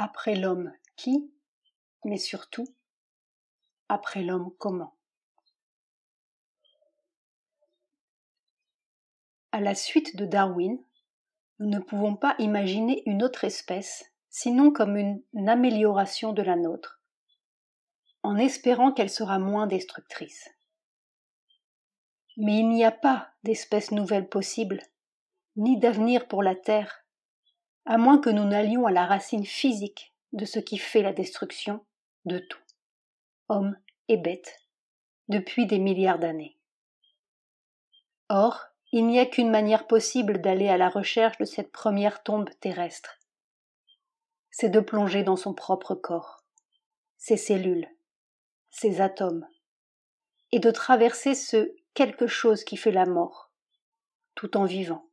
Après l'homme qui, mais surtout, après l'homme comment. À la suite de Darwin, nous ne pouvons pas imaginer une autre espèce, sinon comme une amélioration de la nôtre, en espérant qu'elle sera moins destructrice. Mais il n'y a pas d'espèce nouvelle possible, ni d'avenir pour la Terre, à moins que nous n'allions à la racine physique de ce qui fait la destruction de tout, hommes et bêtes, depuis des milliards d'années. Or, il n'y a qu'une manière possible d'aller à la recherche de cette première tombe terrestre. C'est de plonger dans son propre corps, ses cellules, ses atomes, et de traverser ce quelque chose qui fait la mort, tout en vivant.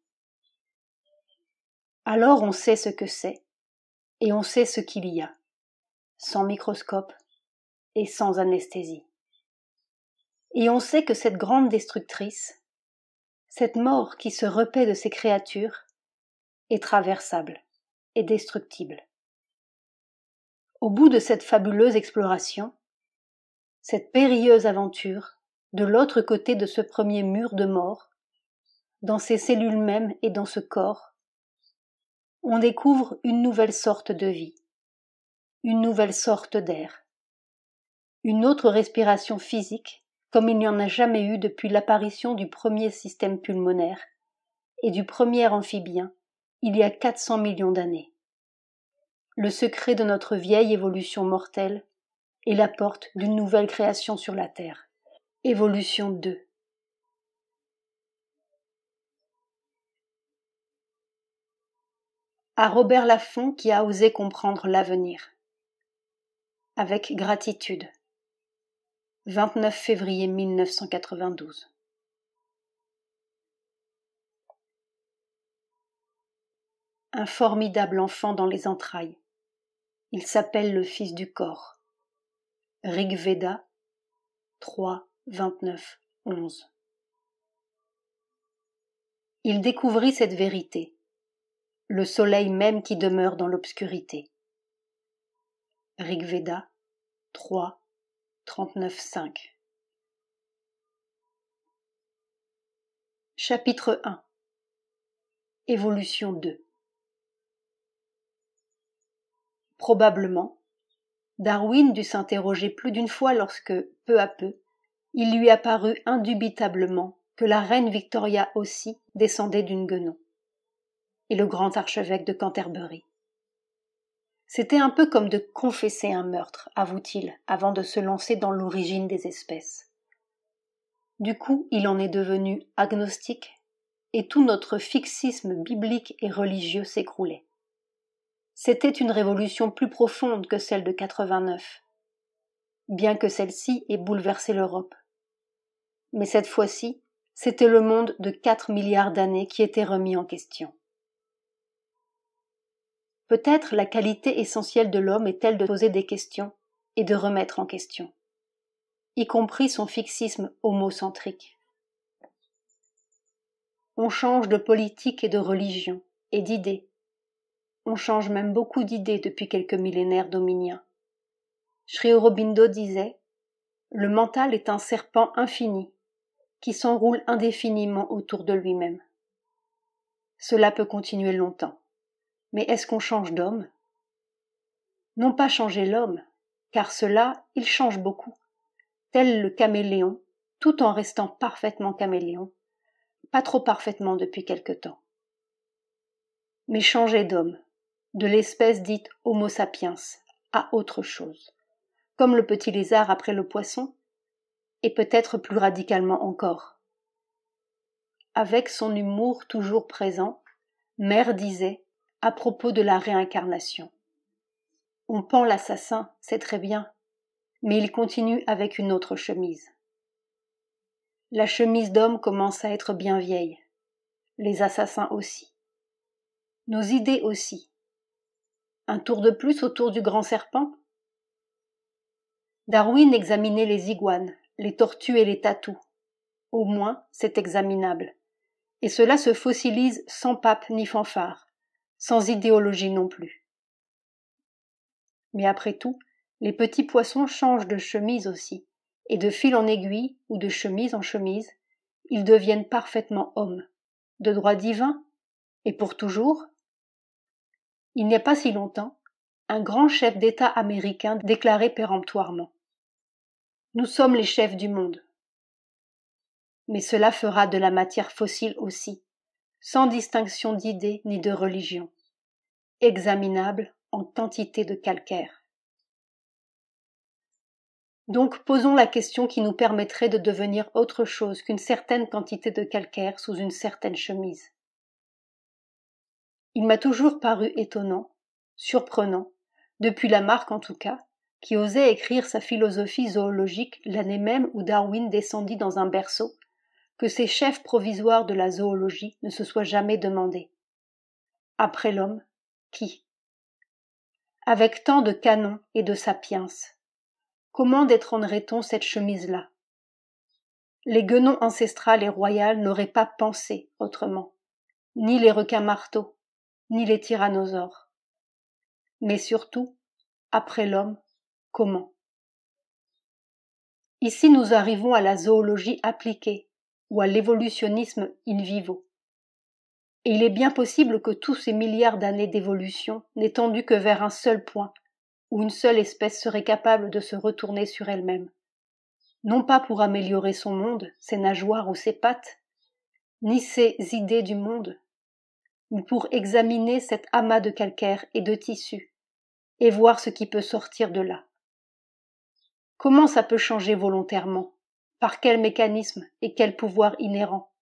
Alors on sait ce que c'est, et on sait ce qu'il y a, sans microscope et sans anesthésie. Et on sait que cette grande destructrice, cette mort qui se repaît de ces créatures, est traversable et destructible. Au bout de cette fabuleuse exploration, cette périlleuse aventure, de l'autre côté de ce premier mur de mort, dans ces cellules mêmes et dans ce corps, on découvre une nouvelle sorte de vie, une nouvelle sorte d'air, une autre respiration physique comme il n'y en a jamais eu depuis l'apparition du premier système pulmonaire et du premier amphibien il y a 400 millions d'années. Le secret de notre vieille évolution mortelle est la porte d'une nouvelle création sur la Terre. Évolution 2. À Robert Laffont qui a osé comprendre l'avenir. Avec gratitude. 29 février 1992. Un formidable enfant dans les entrailles. Il s'appelle le fils du corps. Rig Veda 3, 29, 11. Il découvrit cette vérité, le soleil même qui demeure dans l'obscurité. Rig Veda 3, 39, 5. Chapitre 1. Évolution 2. Probablement, Darwin dut s'interroger plus d'une fois lorsque, peu à peu, il lui apparut indubitablement que la reine Victoria aussi descendait d'une guenon, et le grand archevêque de Canterbury. C'était un peu comme de confesser un meurtre, avoue-t-il, avant de se lancer dans l'origine des espèces. Du coup, il en est devenu agnostique, et tout notre fixisme biblique et religieux s'écroulait. C'était une révolution plus profonde que celle de 89, bien que celle-ci ait bouleversé l'Europe. Mais cette fois-ci, c'était le monde de 4 milliards d'années qui était remis en question. Peut-être la qualité essentielle de l'homme est-elle de poser des questions et de remettre en question, y compris son fixisme homocentrique. On change de politique et de religion, et d'idées. On change même beaucoup d'idées depuis quelques millénaires dominiens. Sri Aurobindo disait « Le mental est un serpent infini qui s'enroule indéfiniment autour de lui-même. » Cela peut continuer longtemps. Mais est-ce qu'on change d'homme ? Non pas changer l'homme, car cela, il change beaucoup, tel le caméléon, tout en restant parfaitement caméléon, pas trop parfaitement depuis quelque temps. Mais changer d'homme, de l'espèce dite Homo sapiens, à autre chose, comme le petit lézard après le poisson, et peut-être plus radicalement encore. Avec son humour toujours présent, Mère disait, à propos de la réincarnation. On pend l'assassin, c'est très bien, mais il continue avec une autre chemise. La chemise d'homme commence à être bien vieille, les assassins aussi. Nos idées aussi. Un tour de plus autour du grand serpent ? Darwin examinait les iguanes, les tortues et les tatous. Au moins, c'est examinable. Et cela se fossilise sans pape ni fanfare, sans idéologie non plus. Mais après tout, les petits poissons changent de chemise aussi, et de fil en aiguille ou de chemise en chemise, ils deviennent parfaitement hommes, de droit divin, et pour toujours. Il n'y a pas si longtemps, un grand chef d'État américain déclarait péremptoirement: Nous sommes les chefs du monde. Mais cela fera de la matière fossile aussi, sans distinction d'idées ni de religion, examinable en quantité de calcaire. Donc posons la question qui nous permettrait de devenir autre chose qu'une certaine quantité de calcaire sous une certaine chemise. Il m'a toujours paru étonnant, surprenant, depuis Lamarck en tout cas, qui osait écrire sa philosophie zoologique l'année même où Darwin descendit dans un berceau, que ces chefs provisoires de la zoologie ne se soient jamais demandé. Après l'homme, qui? Avec tant de canons et de sapiens, comment détrônerait-on cette chemise-là? Les guenons ancestrales et royales n'auraient pas pensé autrement, ni les requins-marteaux, ni les tyrannosaures. Mais surtout, après l'homme, comment? Ici nous arrivons à la zoologie appliquée, ou à l'évolutionnisme in vivo. Et il est bien possible que tous ces milliards d'années d'évolution n'aient tendu que vers un seul point, où une seule espèce serait capable de se retourner sur elle-même. Non pas pour améliorer son monde, ses nageoires ou ses pattes, ni ses idées du monde, mais pour examiner cet amas de calcaire et de tissu, et voir ce qui peut sortir de là. Comment ça peut changer volontairement? Par quel mécanisme et quel pouvoir inhérent?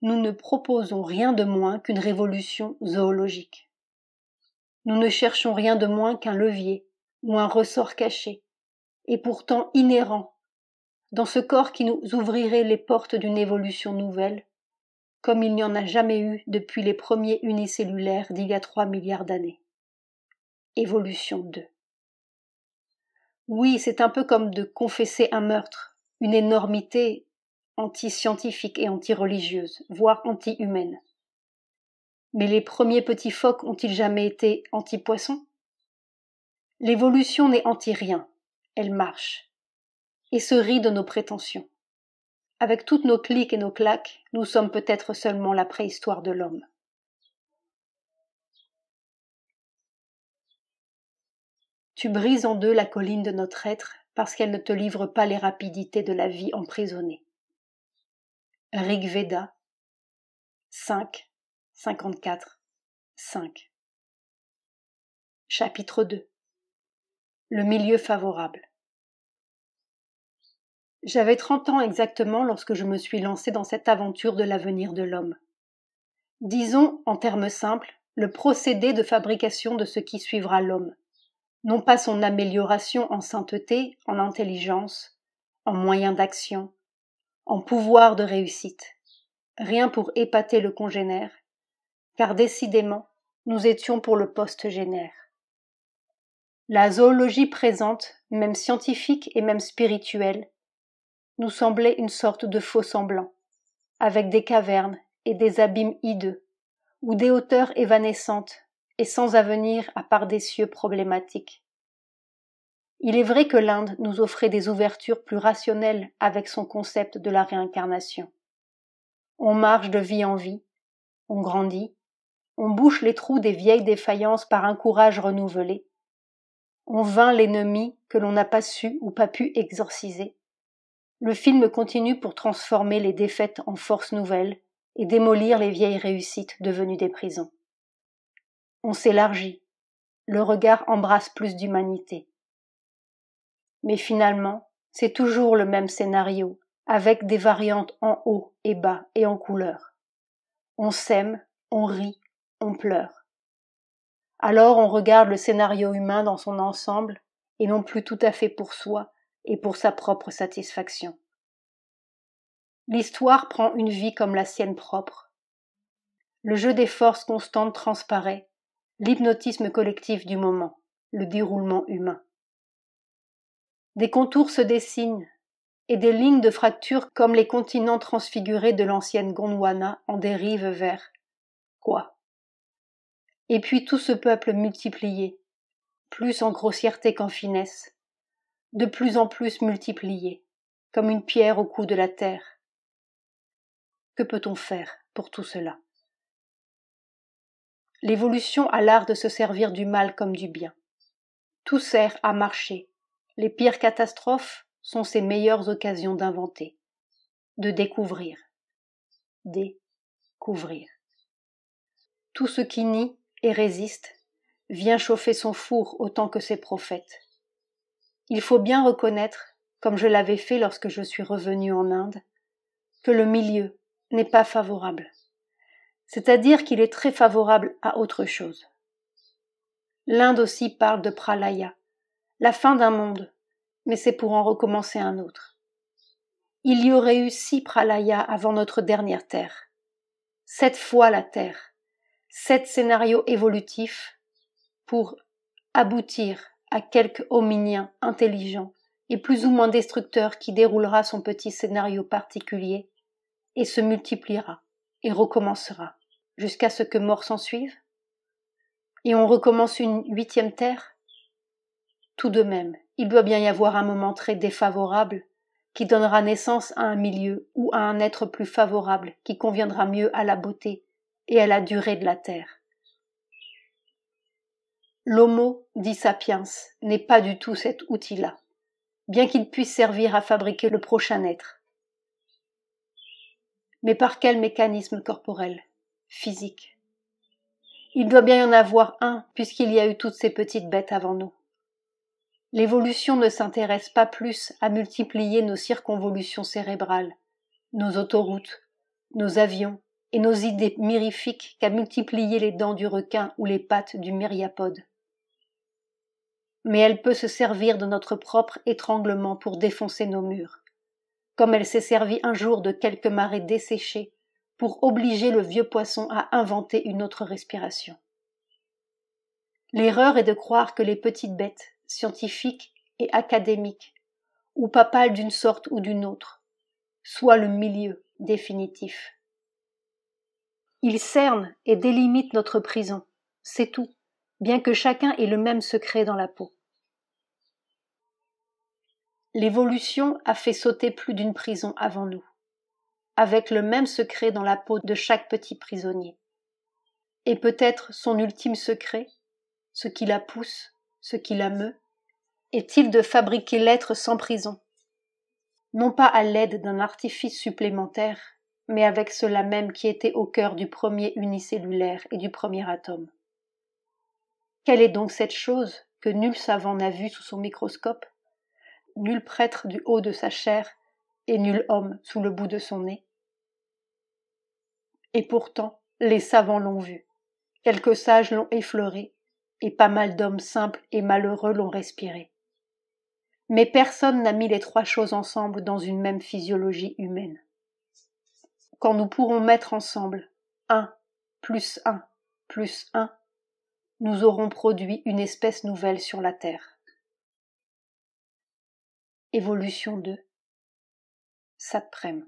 Nous ne proposons rien de moins qu'une révolution zoologique. Nous ne cherchons rien de moins qu'un levier ou un ressort caché, et pourtant inhérent, dans ce corps qui nous ouvrirait les portes d'une évolution nouvelle, comme il n'y en a jamais eu depuis les premiers unicellulaires d'il y a 3 milliards d'années. Évolution 2. Oui, c'est un peu comme de confesser un meurtre, une énormité anti-scientifique et anti-religieuse, voire anti-humaine. Mais les premiers petits phoques ont-ils jamais été anti-poissons? L'évolution n'est anti-rien, elle marche, et se rit de nos prétentions. Avec toutes nos clics et nos claques, nous sommes peut-être seulement la préhistoire de l'homme. Tu brises en deux la colline de notre être parce qu'elle ne te livre pas les rapidités de la vie emprisonnée. Rig Veda 5, 54, 5. Chapitre 2. Le milieu favorable. J'avais 30 ans exactement lorsque je me suis lancé dans cette aventure de l'avenir de l'homme. Disons, en termes simples, le procédé de fabrication de ce qui suivra l'homme. Non pas son amélioration en sainteté, en intelligence, en moyens d'action, en pouvoir de réussite. Rien pour épater le congénère, car décidément, nous étions pour le post-génère. La zoologie présente, même scientifique et même spirituelle, nous semblait une sorte de faux semblant, avec des cavernes et des abîmes hideux, ou des hauteurs évanescentes et sans avenir à part des cieux problématiques. Il est vrai que l'Inde nous offrait des ouvertures plus rationnelles avec son concept de la réincarnation. On marche de vie en vie, on grandit, on bouche les trous des vieilles défaillances par un courage renouvelé, on vainc l'ennemi que l'on n'a pas su ou pas pu exorciser. Le film continue pour transformer les défaites en forces nouvelles et démolir les vieilles réussites devenues des prisons. On s'élargit, le regard embrasse plus d'humanité. Mais finalement, c'est toujours le même scénario, avec des variantes en haut et bas et en couleur. On s'aime, on rit, on pleure. Alors on regarde le scénario humain dans son ensemble, et non plus tout à fait pour soi et pour sa propre satisfaction. L'histoire prend une vie comme la sienne propre. Le jeu des forces constantes transparaît, l'hypnotisme collectif du moment, le déroulement humain. Des contours se dessinent, et des lignes de fracture comme les continents transfigurés de l'ancienne Gondwana en dérive vers quoi? Et puis tout ce peuple multiplié, plus en grossièreté qu'en finesse, de plus en plus multipliée, comme une pierre au cou de la terre. Que peut-on faire pour tout cela? L'évolution a l'art de se servir du mal comme du bien. Tout sert à marcher. Les pires catastrophes sont ses meilleures occasions d'inventer, de découvrir. Découvrir. Tout ce qui nie et résiste vient chauffer son four autant que ses prophètes. Il faut bien reconnaître, comme je l'avais fait lorsque je suis revenu en Inde, que le milieu n'est pas favorable. C'est-à-dire qu'il est très favorable à autre chose. L'Inde aussi parle de pralaya, la fin d'un monde, mais c'est pour en recommencer un autre. Il y aurait eu 6 pralayas avant notre dernière Terre. 7 fois la Terre, 7 scénarios évolutifs pour aboutir à quelque hominien intelligent et plus ou moins destructeur qui déroulera son petit scénario particulier et se multipliera et recommencera jusqu'à ce que mort s'ensuive. Et on recommence une 8e Terre. Tout de même, il doit bien y avoir un moment très défavorable qui donnera naissance à un milieu ou à un être plus favorable qui conviendra mieux à la beauté et à la durée de la Terre. L'homo, dit Sapiens, n'est pas du tout cet outil-là, bien qu'il puisse servir à fabriquer le prochain être. Mais par quel mécanisme corporel, physique? Il doit bien y en avoir un, puisqu'il y a eu toutes ces petites bêtes avant nous. L'évolution ne s'intéresse pas plus à multiplier nos circonvolutions cérébrales, nos autoroutes, nos avions et nos idées mirifiques qu'à multiplier les dents du requin ou les pattes du myriapode. Mais elle peut se servir de notre propre étranglement pour défoncer nos murs, comme elle s'est servie un jour de quelques marées desséchées pour obliger le vieux poisson à inventer une autre respiration. L'erreur est de croire que les petites bêtes, scientifiques et académiques, ou papales d'une sorte ou d'une autre, soient le milieu définitif. Ils cernent et délimitent notre prison, c'est tout, bien que chacun ait le même secret dans la peau. L'évolution a fait sauter plus d'une prison avant nous, avec le même secret dans la peau de chaque petit prisonnier. Et peut-être son ultime secret, ce qui la pousse, ce qui la meut, est-il de fabriquer l'être sans prison, non pas à l'aide d'un artifice supplémentaire, mais avec cela même qui était au cœur du premier unicellulaire et du premier atome. Quelle est donc cette chose que nul savant n'a vue sous son microscope, nul prêtre du haut de sa chair et nul homme sous le bout de son nez? Et pourtant, les savants l'ont vue, quelques sages l'ont effleurée, et pas mal d'hommes simples et malheureux l'ont respirée. Mais personne n'a mis les 3 choses ensemble dans une même physiologie humaine. Quand nous pourrons mettre ensemble 1 plus 1 plus 1, nous aurons produit une espèce nouvelle sur la Terre. Évolution 2, Saprem.